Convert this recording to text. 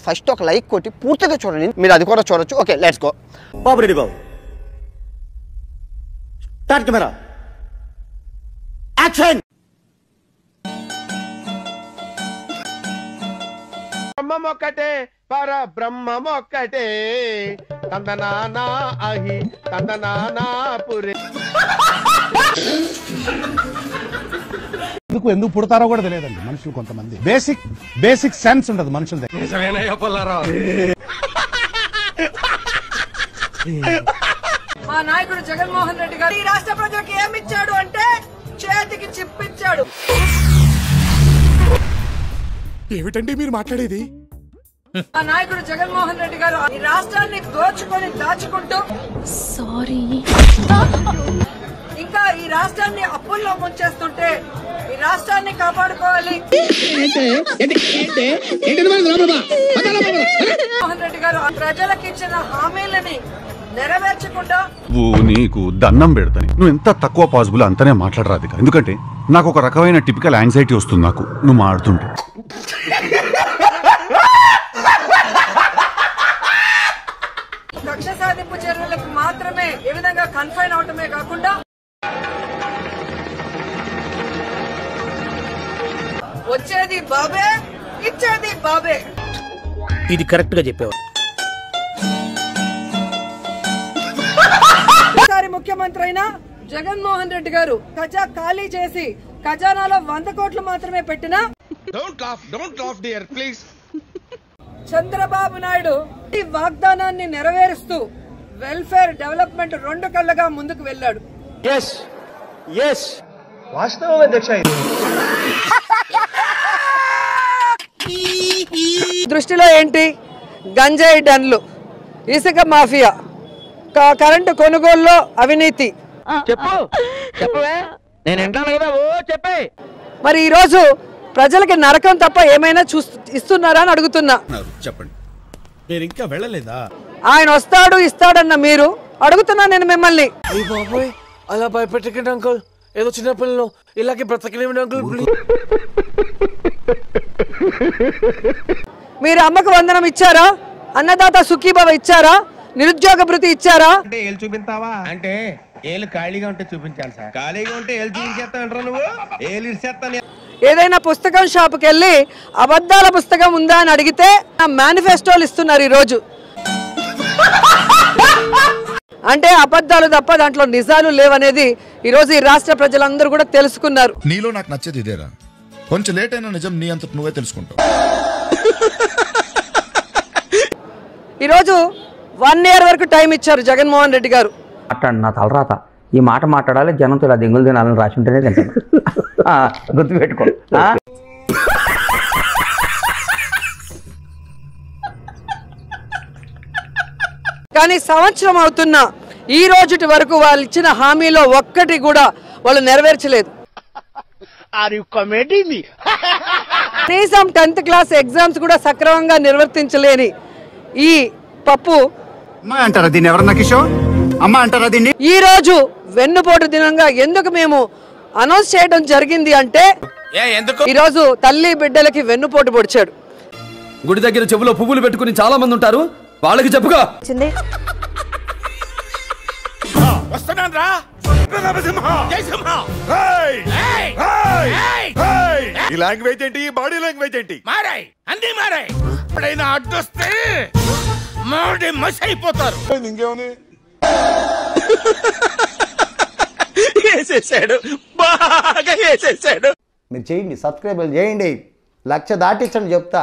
First ఒక like కొట్టి పూర్తిగా చూడండి, మీరు అది కూడా చూడొచ్చు. Okay, let's go. బాబు రెడీ బాబు, స్టార్ట్ కెమెరా, యాక్షన్. బ్రహ్మమొక్కటే పరబ్రహ్మమొక్కటే, తందనానా అహి తందనానా పురి. ఎందుకు పుడతారో కూడా తెలియదండి మనుషులు. కొంతమంది బేసిక్ సెన్స్ ఉండదు మనుషుల దగ్గర. మా నాయకుడు జగన్మోహన్ రెడ్డి గారు ఈ రాష్ట్ర ప్రజలకు ఏమిచ్చాడు అంటే చేతికి చిప్పిచ్చాడు. ఏమిటండి మీరు మాట్లాడేది? మా నాయకుడు జగన్మోహన్ రెడ్డి గారు ఈ రాష్ట్రాన్ని దోచుకొని దాచుకుంటూ ఇంకా ఈ రాష్ట్రాన్ని అప్పుల్లో ముంచేస్తుంటే ఈ రాష్ట్రాన్ని కాపాడుకోవాలి. జగన్మోహన్ రెడ్డి గారు ప్రజలకు ఇచ్చిన హామీలని నెరవేర్చకుండా నీకు దండం పెడతాను. నువ్వు ఎంత తక్కువ పాసిబుల్ అంతనే మాట్లాడరాదు, ఎందుకంటే నాకు ఒక రకమైన టిపికల్ యాంగ్జైటీ వస్తుంది నాకు నువ్వు మాట్లాడుతుంటే. కక్ష సాధింపు చర్యలకు మాత్రమే ఏ విధంగా కన్ఫైన్ అవటమే కాకుండా వచ్చేది బాబే, ఇచ్చేది బాబే. ఇది కరెక్ట్ గా చెప్పేవారు. ఈసారి ముఖ్యమంత్రి అయిన జగన్మోహన్ రెడ్డి గారు ఖజా ఖాళీ చేసి ఖజానాలో 100 కోట్లు మాత్రమే పెట్టినా don't laugh dear please. Chandrababu Naidu ఈ వాగ్దానాన్ని నెరవేరుస్తూ వెల్ఫేర్ డెవలప్మెంట్ 2 కళ్ళగా ముందుకు వెళ్లాడు. వాస్తవం అధ్యక్ష. దృష్టిలో ఏంటి? గంజాయి డన్లు, ఇసుక మాఫియా, కరెంటు కొనుగోలులో అవినీతి. చెప్పవే, నేను వింటాను కదా. చెప్పే. మరి ఈ రోజు ప్రజలకి నరకం తప్ప ఏమైనా ఇస్తున్నారా అని అడుగుతున్నా. చెప్పండి, మీరు ఇంకా వెళ్ళలేదా? ఆయన వస్తాడు ఇస్తాడన్న మీరు, అడుగుతున్నా నేను మిమ్మల్ని. బాబోయ్, అలా భయపెట్టకండి అంకుల్. ఏదో చిన్న పిల్లలు ఇలాగే బ్రతకలేమండి అంకుల్. మీరు అమ్మకు వందనం ఇచ్చారా? అన్నదాత సుఖీభవ ఇచ్చారా? నిరుద్యోగ భృతి ఇచ్చారా? అంటే ఏళ్ళు చూపించావా? అంటే ఏళ్ళు ఖాళీగా ఉంటే చూపించాలి సార్. ఖాళీగా ఉంటే ఏళ్ళు చూపించేస్తావు నువ్వు. ఏళ్ళు ఇచ్చేస్తాను. ఏదైనా పుస్తకం షాపుకి వెళ్ళి అబద్ధాల పుస్తకం ఉందా అని అడిగితే మేనిఫెస్టోలు ఇస్తున్నారు ఈరోజు. అంటే అబద్ధాలు తప్ప దాంట్లో నిజాలు లేవనేది ఈరోజు ఈ రాష్ట్ర ప్రజలందరూ కూడా తెలుసుకున్నారు. నీలో నాకు నచ్చేది ఇదేరా, కొంచెం లేట్ అయినా నిజం నీ అంతట నువ్వే తెలుసుకుంటావు. ఈరోజు 1 year వరకు టైం ఇచ్చారు జగన్మోహన్ రెడ్డి గారు. నా తలరాత ఈ మాట మాట్లాడాలి, జనంతో ఇలా దెంగులు తినాలని రాసి ఉంటేనే తింటాను. గుర్తుపెట్టుకో. కానీ సంవత్సరం అవుతున్నా ఈ రోజుటి వరకు వాళ్ళు ఇచ్చిన హామీలో ఒక్కటి కూడా వాళ్ళు నెరవేర్చలేదు. కనీసం 10th క్లాస్ ఎగ్జామ్స్ కూడా సక్రమంగా నిర్వర్తించలేని ఈ పప్పు అంటారా దీన్ని? ఎవరన్నా కిషోర్ అమ్మ అంటారా దీన్ని? ఈ రోజు వెన్నుపోటు దినంగా ఎందుకు మేము అనౌన్స్ చేయడం జరిగింది అంటే ఈ రోజు తల్లి బిడ్డలకి వెన్నుపోటు పొడిచాడు. గుడి దగ్గర చెవులో పువ్వులు పెట్టుకుని చాలా మంది ఉంటారు, వాళ్ళకి చెప్పుగా. ఈ లాంగ్వేజ్ ఏంటి? బాడీ లాంగ్వేజ్ ఏంటి? మారాయి, అన్ని మారాయి. ఎప్పుడైనా అడ్డొస్తే మాడి మసి అయిపోతారు. ఇంకేముంది? వేసేసాడు, బాగా వేసేసాడు. మీరు చేయండి, సబ్స్క్రైబ్ చేయండి, 1,00,000 దాటించండి చెప్తా.